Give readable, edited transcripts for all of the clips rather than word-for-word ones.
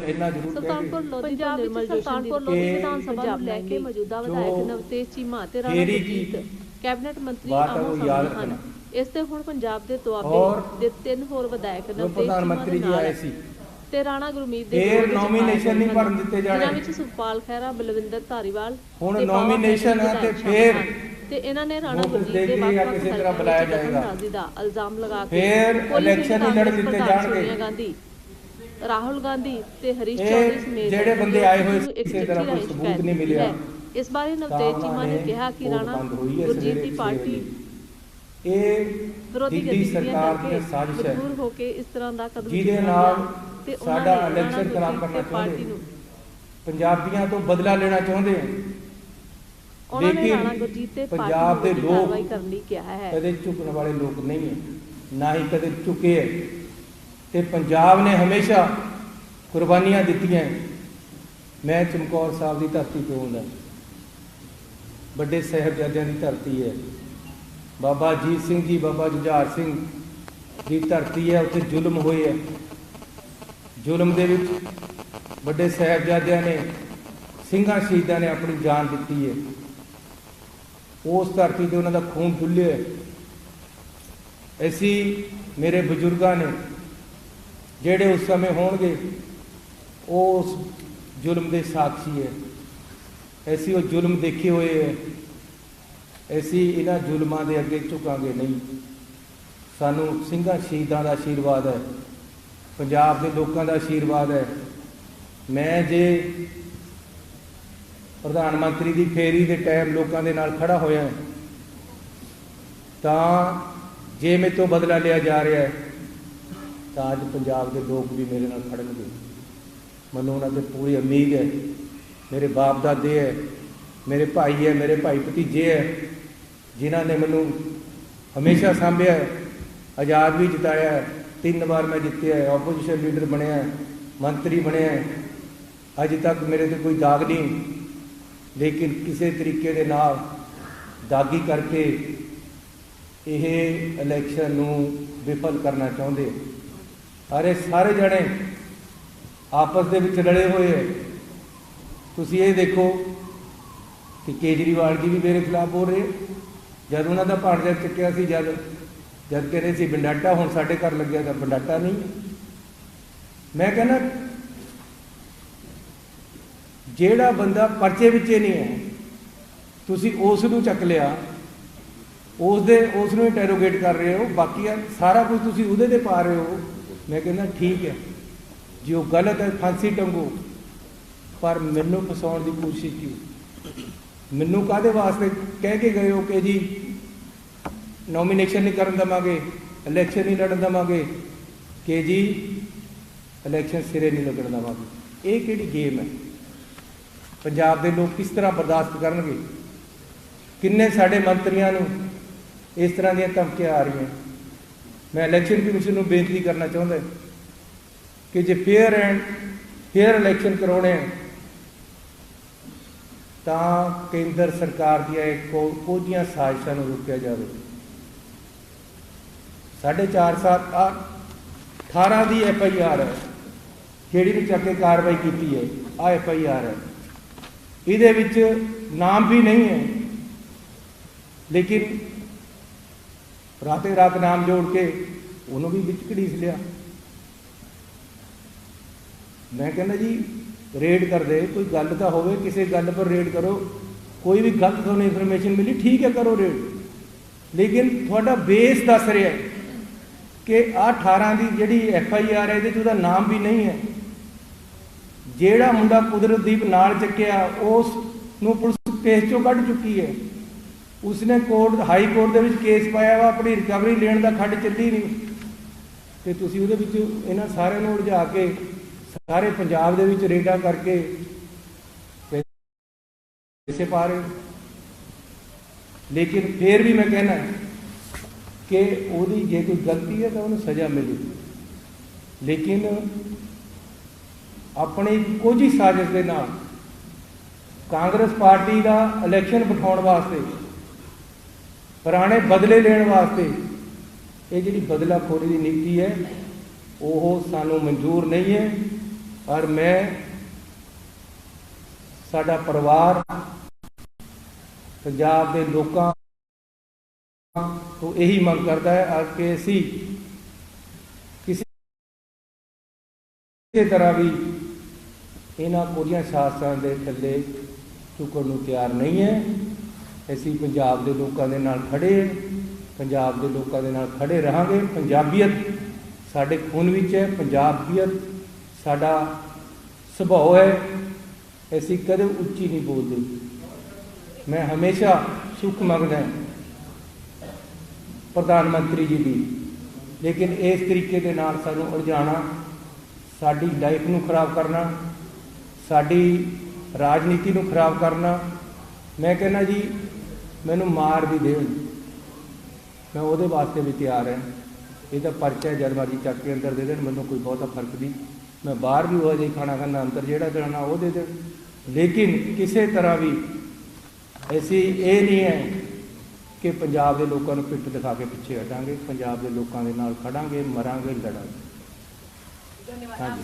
ਇੰਨਾ ਜ਼ਰੂਰ ਸੁਲਤਾਨਪੁਰ ਲੋਧੀ ਤੋਂ ਨਿਰਮਲ ਸੁਲਤਾਨਪੁਰ ਲੋਧੀ ਵਿਧਾਨ ਸਭਾ ਨੂੰ ਲੈ ਕੇ ਮੌਜੂਦਾ ਵਿਧਾਇਕ ਨਵਤੇਜ ਚੀਮਾ ਤੇ ਰਾਣਾ ਗੁਰਜੀਤ ਕੈਬਨਿਟ ਮੰਤਰੀ ਆਮੋ ਸਾਹਮਣੇ ਹਨ। ਇਸ ਤੇ ਹੁਣ ਪੰਜਾਬ ਦੇ ਦੁਆਬੇ ਦੇ 3 ਹੋਰ ਵਿਧਾਇਕ ਨਵਤੇਜ ਚੀਮਾ ਦੇ ਨਾਲ ਤੇ ਰਾਣਾ ਗੁਰਮੀਤ ਦੇ ਨੋਮੀਨੇਸ਼ਨ ਨਹੀਂ ਭਰਨ ਦਿੱਤੇ ਜਾਣੇ। ਇਹਨਾਂ ਵਿੱਚ ਸੁਖਪਾਲ ਖਹਿਰਾ, ਬਲਵਿੰਦਰ ਧਾਰੀਵਾਲ ਹੁਣ ਨੋਮੀਨੇਸ਼ਨ ਹੈ ਤੇ ਫਿਰ ਤੇ ਇਹਨਾਂ ਨੇ ਰਾਣਾ ਗੁਰਜੀਤ ਦੇ ਵੱਖ-ਵੱਖ ਕਿਸੇ ਤਰ੍ਹਾਂ ਬੁਲਾਇਆ ਜਾਏਗਾ ਦਾ ਇਲਜ਼ਾਮ ਲਗਾ ਕੇ ਫਿਰ ਇਲੈਕਸ਼ਨ ਨਹੀਂ ਲੜ ਦਿੱਤੇ ਜਾਣਗੇ। ਗਾਂਧੀ, ਰਾਹੁਲ ਗਾਂਧੀ ਤੇ ਹਰੀਸ਼ ਚੌਧਰੀ ਸਮੇਤ ਜਿਹੜੇ ਬੰਦੇ ਆਏ ਹੋਏ ਕਿਸੇ ਤਰ੍ਹਾਂ ਕੋਈ ਸਬੂਤ ਨਹੀਂ ਮਿਲਿਆ। ਇਸ ਬਾਰੇ ਨਵਤੇਜ ਚੀਮਾ ਨੇ ਕਿਹਾ ਕਿ ਰਾਣਾ ਗੁਰਜੀਤ ਦੀ ਪਾਰਟੀ ਇਹ ਵਿਰੋਧੀ ਸਰਕਾਰ ਦੀ ਸਾਜ਼ਿਸ਼ ਹੈ ਮਜਬੂਰ ਹੋ ਕੇ ਇਸ ਤਰ੍ਹਾਂ ਦਾ ਕਦਮ ਜਿਹਦੇ ਨਾਲ ਸਾਡਾ ਇਲੈਕਸ਼ਨ ਖਰਾਬ ਕਰਨਾ ਚਾਹੁੰਦੇ, ਪੰਜਾਬੀਆਂ ਤੋਂ ਬਦਲਾ ਲੈਣਾ ਚਾਹੁੰਦੇ ਹਨ। ਉਹਨਾਂ ਨੇ ਰਾਣਾ ਗੁਰਜੀਤ ਤੇ ਪੰਜਾਬ ਦੇ ਲੋਕ ਕਾਰਵਾਈ ਕਰਨ ਲਈ ਕਿਹਾ ਹੈ। ਕਦੇ ਝੁਕਣ ਵਾਲੇ ਲੋਕ ਨਹੀਂ ਹੈ, ਨਾ ਹੀ ਕਦੇ ਝੁਕੇ ਹੈ ਤੇ ਪੰਜਾਬ ਨੇ ਹਮੇਸ਼ਾ ਕੁਰਬਾਨੀਆਂ ਦਿੱਤੀਆਂ। ਮੈਂ ਚਮਕੌਰ ਸਾਹਿਬ ਦੀ ਧਰਤੀ ਤੋਂ ਆਉਂਦਾ, ਵੱਡੇ ਸਾਹਿਬਜ਼ਾਦਿਆਂ ਦੀ ਧਰਤੀ ਹੈ। ਬਾਬਾ ਅਜੀਤ ਸਿੰਘ ਜੀ, ਬਾਬਾ ਜੁਝਾਰ ਸਿੰਘ ਦੀ ਧਰਤੀ ਹੈ। ਉੱਥੇ ਜ਼ੁਲਮ ਹੋਏ ਹੈ। ਜ਼ੁਲਮ ਦੇ ਵਿੱਚ ਵੱਡੇ ਸਾਹਿਬਜ਼ਾਦਿਆਂ ਨੇ, ਸਿੰਘਾਂ ਸ਼ਹੀਦਾਂ ਨੇ ਆਪਣੀ ਜਾਨ ਦਿੱਤੀ ਹੈ। ਉਸ ਧਰਤੀ ਤੇ ਉਹਨਾਂ ਦਾ ਖੂਨ ਡੁੱਲਿਆ ਹੈ। ਅਸੀਂ ਮੇਰੇ ਬਜ਼ੁਰਗਾਂ ਨੇ ਜਿਹੜੇ ਉਸ ਸਮੇਂ ਹੋਣਗੇ ਉਹ ਉਸ ਜ਼ੁਲਮ ਦੇ ਸਾਖੀ ਹੈ। ਅਸੀਂ ਉਹ ਜ਼ੁਲਮ ਦੇਖੇ ਹੋਏ ਹੈ। ਅਸੀਂ ਇਹਨਾਂ ਜ਼ੁਲਮਾਂ ਦੇ ਅੱਗੇ ਝੁਕਾਂਗੇ ਨਹੀਂ। ਸਾਨੂੰ ਸਿੰਘਾਂ ਸ਼ਹੀਦਾਂ ਦਾ ਆਸ਼ੀਰਵਾਦ ਹੈ, ਪੰਜਾਬ ਦੇ ਲੋਕਾਂ ਦਾ ਆਸ਼ੀਰਵਾਦ ਹੈ। ਮੈਂ ਜੇ ਪ੍ਰਧਾਨ ਮੰਤਰੀ ਦੀ ਫੇਰੀ ਦੇ ਟਾਈਮ ਲੋਕਾਂ ਦੇ ਨਾਲ ਖੜਾ ਹੋਇਆ ਤਾਂ ਜੇ ਮੇਰੇ ਤੋਂ ਬਦਲਾ ਲਿਆ ਜਾ ਰਿਹਾ ਹੈ ਤਾਂ ਅੱਜ ਪੰਜਾਬ ਦੇ ਲੋਕ ਵੀ ਮੇਰੇ ਨਾਲ ਖੜਨਗੇ। ਮੈਨੂੰ ਉਹਨਾਂ ਤੇ ਪੂਰੀ ਉਮੀਦ ਹੈ। ਮੇਰੇ ਬਾਪ ਦਾਦੇ ਹੈ, ਮੇਰੇ ਭਾਈ ਹੈ, ਮੇਰੇ ਭਾਈ ਭਤੀਜੇ ਹੈ, ਜਿਨ੍ਹਾਂ ਨੇ ਮੈਨੂੰ ਹਮੇਸ਼ਾ ਸਾਂਭਿਆ ਹੈ, ਆਜ਼ਾਦ ਵੀ ਜਿਤਾਇਆ ਹੈ। 3 ਵਾਰ ਮੈਂ ਜਿੱਤਿਆ ਹੈ, ਆਪੋਜੀਸ਼ਨ ਲੀਡਰ ਬਣਿਆ, ਮੰਤਰੀ ਬਣਿਆ। ਅਜੇ ਤੱਕ ਮੇਰੇ ਤੇ ਕੋਈ ਦਾਗ ਨਹੀਂ, ਲੇਕਿਨ ਕਿਸੇ ਤਰੀਕੇ ਦੇ ਨਾਲ ਦਾਗੀ ਕਰਕੇ ਇਹ ਇਲੈਕਸ਼ਨ ਨੂੰ ਵਿਫਲ ਕਰਨਾ ਚਾਹੁੰਦੇ। ਅਰੇ ਸਾਰੇ ਜਣੇ ਆਪਸ ਦੇ ਵਿੱਚ ਲੜੇ ਹੋਏ ਹੈ। ਤੁਸੀਂ ਇਹ ਦੇਖੋ ਕਿ ਕੇਜਰੀਵਾਲ ਜੀ ਵੀ ਮੇਰੇ ਖਿਲਾਫ ਬੋਲ ਰਹੇ। ਜਦ ਉਹਨਾਂ ਦਾ ਭਾਣਜਾ ਚੱਕਿਆ ਸੀ, ਜਦ ਕਹਿੰਦੇ ਸੀ ਬੰਡਾਟਾ, ਹੁਣ ਸਾਡੇ ਘਰ ਲੱਗਿਆ ਤਾਂ ਬੰਡਾਟਾ ਨਹੀਂ। ਮੈਂ ਕਹਿੰਦਾ ਜਿਹੜਾ ਬੰਦਾ ਪਰਚੇ ਵਿੱਚ ਨਹੀਂ ਹੈ, ਤੁਸੀਂ ਉਸ ਨੂੰ ਚੱਕ ਲਿਆ, ਉਸ ਨੂੰ ਇੰਟਰੋਗੇਟ ਕਰ ਰਹੇ ਹੋ, ਬਾਕੀ ਸਾਰਾ ਕੁਝ ਤੁਸੀਂ ਉਹਦੇ ਤੇ ਪਾ ਰਹੇ ਹੋ। ਮੈਂ ਕਹਿੰਦਾ ਠੀਕ ਹੈ, ਜੇ ਉਹ ਗਲਤ ਹੈ ਫਾਂਸੀ ਟੰਗੋ, ਪਰ ਮੈਨੂੰ ਫਸਾਉਣ ਦੀ ਕੋਸ਼ਿਸ਼ ਕਿਉਂ? ਮੈਨੂੰ ਕਾਹਦੇ ਵਾਸਤੇ ਕਹਿ ਕੇ ਗਏ ਹੋ ਕਿ ਜੀ ਨੋਮੀਨੇਸ਼ਨ ਨਹੀਂ ਕਰਨ ਦੇਵਾਂਗੇ, ਇਲੈਕਸ਼ਨ ਨਹੀਂ ਲੜਨ ਦੇਵਾਂਗੇ, ਕਿ ਜੀ ਇਲੈਕਸ਼ਨ ਸਿਰੇ ਨਹੀਂ ਲੱਗਣ ਦੇਵਾਂਗੇ। ਇਹ ਕਿਹੜੀ ਗੇਮ ਹੈ? ਪੰਜਾਬ ਦੇ ਲੋਕ ਕਿਸ ਤਰ੍ਹਾਂ ਬਰਦਾਸ਼ਤ ਕਰਨਗੇ? ਕਿੰਨੇ ਸਾਡੇ ਮੰਤਰੀਆਂ ਨੂੰ ਇਸ ਤਰ੍ਹਾਂ ਦੀਆਂ ਧਮਕੀਆਂ ਆ ਰਹੀਆਂ। ਮੈਂ ਇਲੈਕਸ਼ਨ ਕਮਿਸ਼ਨ ਨੂੰ ਬੇਨਤੀ ਕਰਨਾ ਚਾਹੁੰਦਾ ਕਿ ਜੇ ਫੇਅਰ ਇਲੈਕਸ਼ਨ ਕਰਾਉਣੇ ਤਾਂ ਕੇਂਦਰ ਸਰਕਾਰ ਦੀਆਂ ਕੋਝੀਆਂ ਸਾਜ਼ਿਸ਼ਾਂ ਨੂੰ ਰੋਕਿਆ ਜਾਵੇ। 18 ਦੀ FIR ਹੈ ਜਿਹੜੀ ਨੂੰ ਚੱਕ ਕੇ ਕਾਰਵਾਈ ਕੀਤੀ ਹੈ। ਆ FIR ਹੈ, ਇਹਦੇ ਵਿੱਚ ਨਾਮ ਵੀ ਨਹੀਂ ਹੈ, ਲੇਕਿਨ ਰਾਤੇ ਰਾਤ ਨਾਮ ਜੋੜ ਕੇ ਉਹਨੂੰ ਵੀ ਵਿੱਚ ਘੜੀਸ ਲਿਆ। ਮੈਂ ਕਹਿੰਦਾ ਜੀ ਰੇਡ ਕਰਦੇ, ਕੋਈ ਗੱਲ ਤਾਂ ਹੋਵੇ, ਕਿਸੇ ਗੱਲ ਪਰ ਰੇਡ ਕਰੋ। ਕੋਈ ਵੀ ਗਲਤ ਤੁਹਾਨੂੰ ਇਨਫੋਰਮੇਸ਼ਨ ਮਿਲੀ, ਠੀਕ ਹੈ ਕਰੋ ਰੇਡ, ਲੇਕਿਨ ਤੁਹਾਡਾ ਬੇਸ ਦੱਸ ਰਿਹਾ ਕਿ ਆਹ 18 ਦੀ ਜਿਹੜੀ FIR ਹੈ ਇਹਦੇ 'ਚ ਉਹਦਾ ਨਾਮ ਵੀ ਨਹੀਂ ਹੈ। ਜਿਹੜਾ ਮੁੰਡਾ ਕੁਦਰਤਦੀਪ ਨਾਲ ਚੱਕਿਆ ਉਸ ਨੂੰ ਪੁਲਿਸ ਕੇਸ ਚੋਂ ਕੱਢ ਚੁੱਕੀ ਹੈ। ਉਸਨੇ ਹਾਈ ਕੋਰਟ ਦੇ ਵਿੱਚ ਕੇਸ ਪਾਇਆ ਵਾ, ਆਪਣੀ ਰਿਕਵਰੀ ਲੈਣ ਦਾ ਖੱਡ ਚੱਲੀ ਨਹੀਂ, ਤੇ ਤੁਸੀਂ ਉਹਦੇ ਵਿੱਚ ਇਹਨਾਂ ਸਾਰਿਆਂ ਨੂੰ ਉਲਝਾ ਕੇ ਸਾਰੇ ਪੰਜਾਬ ਦੇ ਵਿੱਚ ਰੇਡਾਂ ਕਰਕੇ ਪੈਸੇ ਪਾ ਰਹੇ। ਲੇਕਿਨ ਫਿਰ ਵੀ ਮੈਂ ਕਹਿਣਾ ਕਿ ਉਹਦੀ ਜੇ ਕੋਈ ਗਲਤੀ ਹੈ ਤਾਂ ਉਹਨੂੰ ਸਜ਼ਾ ਮਿਲੇ, ਲੇਕਿਨ ਆਪਣੀ ਕੁਝ ਹੀ ਸਾਜ਼ਿਸ਼ ਦੇ ਨਾਲ ਕਾਂਗਰਸ ਪਾਰਟੀ ਦਾ ਇਲੈਕਸ਼ਨ ਬਿਠਾਉਣ ਵਾਸਤੇ, ਪੁਰਾਣੇ ਬਦਲੇ ਲੈਣ ਵਾਸਤੇ, ਇਹ ਜਿਹੜੀ ਬਦਲਾਖੋਰੀ ਦੀ ਨੀਤੀ ਹੈ ਉਹ ਸਾਨੂੰ ਮਨਜ਼ੂਰ ਨਹੀਂ ਹੈ। और मैं साडा परिवार पंजाब के लोगों तो यही मंग करता है कि असी किसी तरह भी इन्हां कोरियां शासकां दे थल्ले झुकण नूं तैयार नहीं है। असी पंजाब के लोगों के नाल खड़े हैं, पंजाब के लोगों के नाल खड़े रहांगे। पंजाबीयत साडे खून विच है, पंजाबीयत साडा सुभाव है। असी कदे उच्ची नहीं बोलते। मैं हमेशा सुख मंगदा प्रधानमंत्री जी की, लेकिन इस तरीके के नाल सानूं उलझाना, साडी लाइफ नूं खराब करना, साडी राजनीति नूं खराब करना। मैं कहना जी मैनूं मार भी देण, मैं उहदे वास्ते भी तैयार है। ये तो परचा है, जद मर्जी चक के अंदर दे देण, मैनूं कोई बहुता फर्क नहीं। मैं बाहर भी वह खाना खाना, अंदर जिहड़ा देना वो दे देण, लेकिन किसी तरह भी ऐसी ये नहीं है कि पंजाब के लोगों को पिट दिखा के पिछे हटांगे। पंजाब के लोगों के नाल खड़ांगे, मरांगे, लड़ांगे। हाँ जी।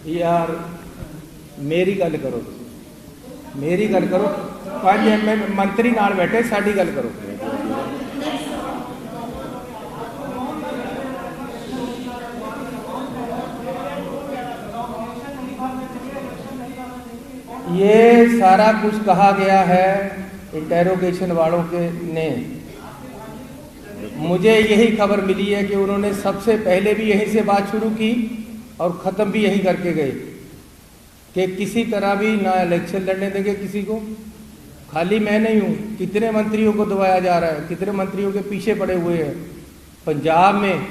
यार मेरी गल करो, मेरी गल करो। 5 मंत्री नाल बैठे, साडी गल करो। ये सारा कुछ कहा गया है इंटेरोगेशन वालों के ने। मुझे यही खबर मिली है कि उन्होंने सबसे पहले भी यहीं से बात शुरू की और ख़त्म भी यही करके गए कि किसी तरह भी ना इलेक्शन लड़ने देंगे किसी को। खाली मैं नहीं हूँ, कितने मंत्रियों को दबाया जा रहा है, कितने मंत्रियों के पीछे पड़े हुए हैं। पंजाब में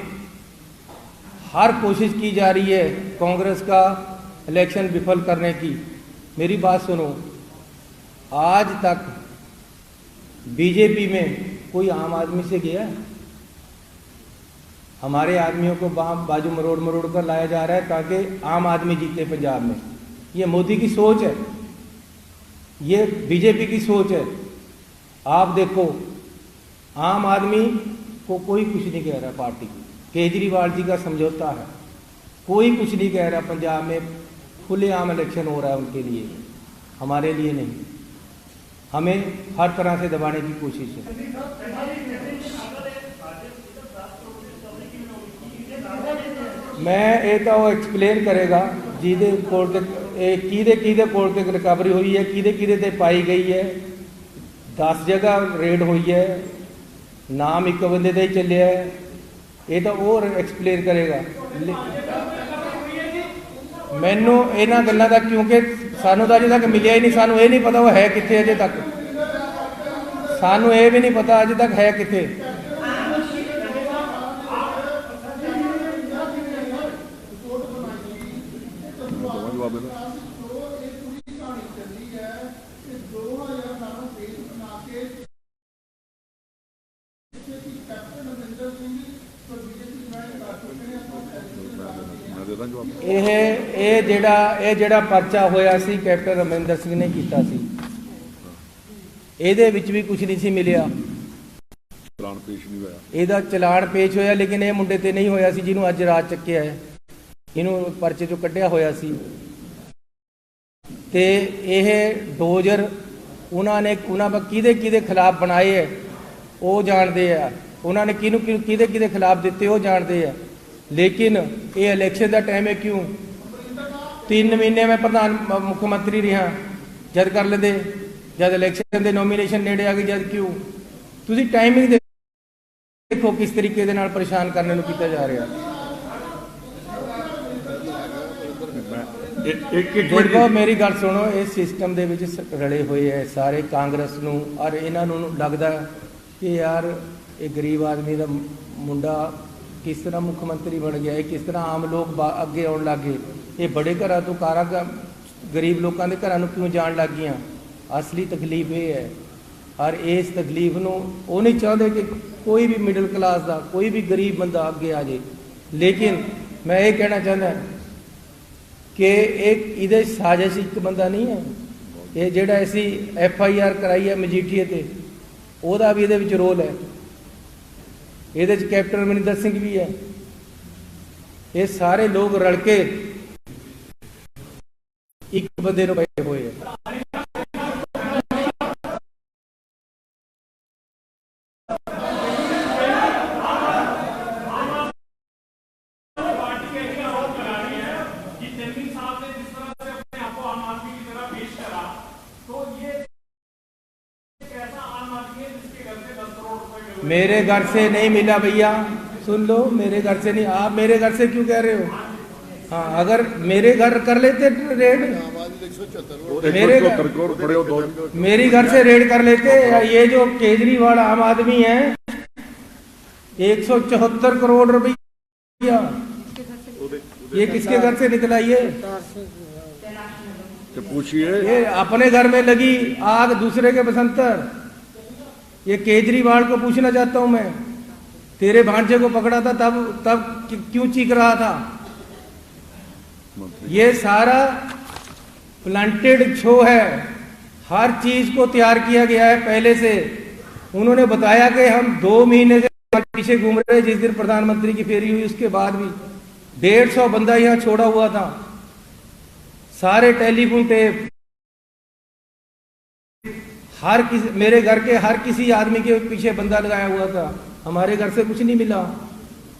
हर कोशिश की जा रही है कांग्रेस का इलेक्शन विफल करने की। मेरी बात सुनो, आज तक बीजेपी में कोई आम आदमी से गया? हमारे आदमियों को बाजू मरोड़ मरोड़ कर लाया जा रहा है ताकि आम आदमी जीते पंजाब में। ये मोदी की सोच है, ये बीजेपी की सोच है। आप देखो, आम आदमी को कोई कुछ नहीं कह रहा। पार्टी केजरीवाल जी का समझौता है, कोई कुछ नहीं कह रहा। पंजाब में खुलेआम इलेक्शन हो रहा है उनके लिए, हमारे लिए नहीं। हमें हर तरह से दबाने की कोशिश है। मैं ये तो एक्सप्लेन करेगा जिहदे कोल ते किहदे कोल ते रिकवरी हुई है, किहदे ते पाई गई है। 10 जगह रेड हुई है, नाम एक बंदे का ही चलिया है। ये तो और एक्सप्लेन करेगा। मैनू इन्हां गल्लां दा, क्योंकि सानू तो अजे तक मिलिया ही नहीं। सानू ये नहीं पता वो है कित्थे अजे तक, सानू ये भी नहीं पता अजे तक है कित्थे। ਜਿਹੜਾ ਪਰਚਾ ਹੋਇਆ ਸੀ ਕੈਪਟਨ ਅਮਰਿੰਦਰ ਸਿੰਘ ਨੇ ਕੀਤਾ ਸੀ, ਇਹਦੇ ਵਿੱਚ ਵੀ ਕੁਝ ਨਹੀਂ ਸੀ ਮਿਲਿਆ। ਚਲਾਨ ਪੇਸ਼ ਨਹੀਂ ਹੋਇਆ, ਇਹਦਾ ਚਲਾਨ ਪੇਸ਼ ਹੋਇਆ, ਲੇਕਿਨ ਇਹ ਮੁੰਡੇ ਤੇ ਨਹੀਂ ਹੋਇਆ ਸੀ ਜਿਹਨੂੰ ਅੱਜ ਰਾਤ ਚੱਕਿਆ ਹੈ। ਇਹਨੂੰ ਪਰਚੇ ਚੋਂ ਕੱਢਿਆ ਹੋਇਆ ਸੀ। ਤੇ ਇਹ ਡੋਜ਼ਰ ਉਹਨਾਂ ਕਿਹਦੇ ਖਿਲਾਫ ਬਣਾਏ ਹੈ ਉਹ ਜਾਣਦੇ ਆ, ਉਹਨਾਂ ਨੇ ਕਿਹਦੇ ਖਿਲਾਫ ਦਿੱਤੇ ਉਹ ਜਾਣਦੇ ਆ। लेकिन ये इलेक्शन का टाइम है, क्यों 3 महीने मैं प्रधान मुख्यमंत्री रहा, जद कर लेते, जब इलेक्शन के नॉमिनेशन नेड़े आ गई, जद क्यों तुसी टाइमिंग देखो किस तरीके दे नाल परेशान करने नूं कीता जा रहा। देखो मेरी गल सुनो, इस सिस्टम दे विच रले हुए है सारे कांग्रेस नूं, और इन्हां नूं लगदा कि यार ये गरीब आदमी दा मुंडा किस तरह मुख्यमंत्री बन गया है, किस तरह आम लोग अगे आने लग गए। ये बड़े घर तो कारा गरीब लोगों के घरों क्यों जान लग गई। असली तकलीफ ये है, और इस तकलीफ नूं वो नहीं चाहते कि कोई भी मिडिल क्लास का कोई भी गरीब बंदा अगे आ जाए। लेकिन मैं ये कहना चाहता कि एक इहदे साजिश एक बंदा नहीं है, ये जिहड़ा असी FIR कराई है मजीठीए ते, ओहदा भी इहदे विच रोल है। इहदे च कैप्टन अमरिंदर सिंह भी है। ये सारे लोग रल के एक बंदे नूं पए हुए हैं। मेरे घर से नहीं मिला भैया, सुन लो, मेरे घर से नहीं। आप मेरे घर से क्यों कह रहे हो? हाँ, अगर मेरे घर कर लेते रेड, मेरी घर से रेड कर लेते। ये जो केजरीवाल आम आदमी है 174 करोड़ रुपया, ये किसके घर से निकला? ये पूछिए, ये अपने घर में लगी आग दूसरे के बसंतर। ये केजरीवाल को पूछना चाहता हूं मैं, तेरे भांजे को पकड़ा था तब क्यों चीख रहा था? ये सारा प्लांटेड शो है, हर चीज को तैयार किया गया है पहले से। उन्होंने बताया कि हम 2 महीने से पीछे घूम रहे। जिस दिन प्रधानमंत्री की फेरी हुई उसके बाद भी 150 बंदा यहाँ छोड़ा हुआ था, सारे टेलीफोन टेप, हर किसी, मेरे घर के हर किसी आदमी के पीछे बंदा लगाया हुआ था। हमारे घर से कुछ नहीं मिला,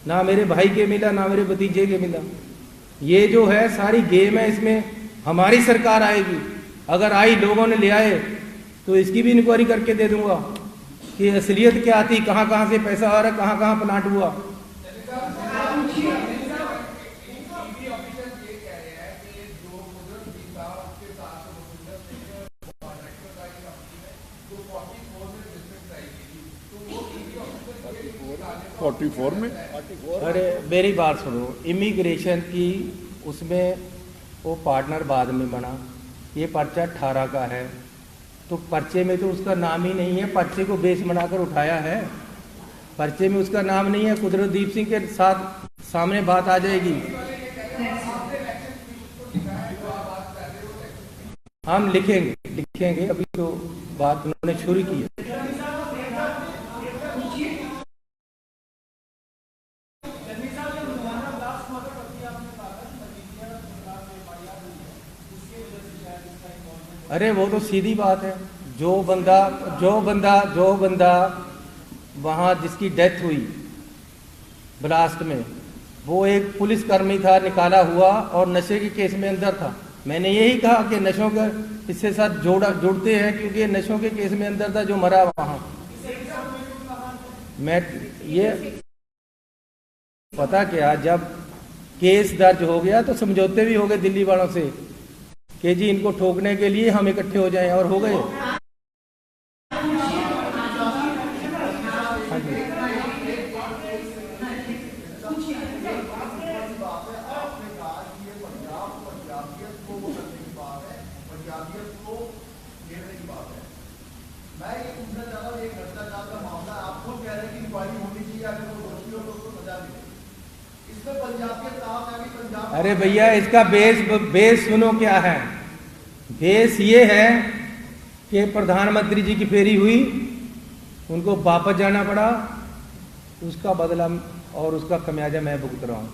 ना मेरे भाई के मिला, ना मेरे भतीजे के मिला। ये जो है सारी गेम है, इसमें हमारी सरकार आएगी। अगर आई, लोगों ने ले आए, तो इसकी भी इंक्वायरी करके दे दूंगा कि असलियत क्या थी, कहाँ कहाँ से पैसा आ रहा है, कहाँ कहाँ प्लांट हुआ। में अरे मेरी बात सुनो, इमिग्रेशन की उसमें वो पार्टनर बाद में बना। ये पर्चा 18 का है, तो पर्चे में तो उसका नाम ही नहीं है। पर्चे को बेस बनाकर उठाया है, पर्चे में उसका नाम नहीं है। कुदरतदीप सिंह के साथ सामने बात आ जाएगी। हम लिखेंगे, अभी तो बात उन्होंने शुरू की है। अरे वो तो सीधी बात है, जो बंदा वहाँ जिसकी डेथ हुई ब्लास्ट में, वो एक पुलिसकर्मी था, निकाला हुआ और नशे के केस में अंदर था। मैंने यही कहा कि नशों का इससे साथ जुड़ते हैं, क्योंकि ये नशों के केस में अंदर था जो मरा वहाँ। मैं ये पता क्या, जब केस दर्ज हो गया तो समझौते भी हो गए दिल्ली वालों से कि जी इनको ठोकने के लिए हम इकट्ठे हो जाएं, और हो गए। हाँ जी। अरे भैया, इसका बेस सुनो क्या है। बेस ये है कि प्रधानमंत्री जी की फेरी हुई, उनको वापस जाना पड़ा, उसका बदला और उसका खमियाजा मैं भुगत रहा हूँ।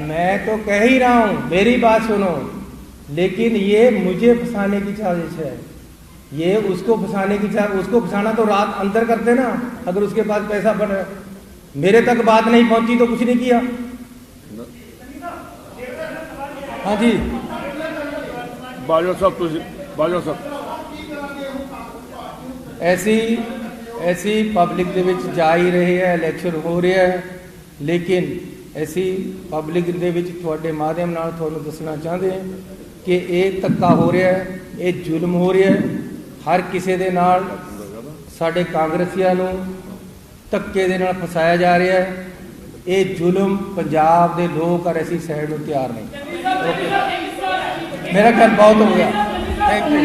मैं तो कह ही रहा हूँ, मेरी बात सुनो। लेकिन ये मुझे फंसाने की साजिश है, ये उसको फंसाने की उसको फंसाना तो रात अंदर करते ना। अगर उसके पास पैसा बढ़, मेरे तक बात नहीं पहुंची तो कुछ नहीं किया। हाँ जी, बाजवा साहब ऐसी पब्लिक दे विच जा ही रहे हैं, इलेक्शन हो रहा है, लेकिन ऐसी पब्लिक दे विच तुहाडे माध्यम नाल तुहानूं दसना चाहते हैं कि ये धक्का हो रहा है, ये जुल्म हो रहा है। ਹਰ ਕਿਸੇ ਦੇ ਨਾਲ ਸਾਡੇ ਕਾਂਗਰਸੀਆਂ ਨੂੰ ਧੱਕੇ ਦੇ ਨਾਲ ਫਸਾਇਆ ਜਾ ਰਿਹਾ ਹੈ। ਇਹ ਜ਼ੁਲਮ ਪੰਜਾਬ ਦੇ ਲੋਕ ਔਰ ਅਸੀਂ ਸਹਿਣ ਨੂੰ ਤਿਆਰ ਨਹੀਂ। ਮੇਰਾ ਖਿਆਲ ਬਹੁਤ ਹੋ ਗਿਆ। Thank you.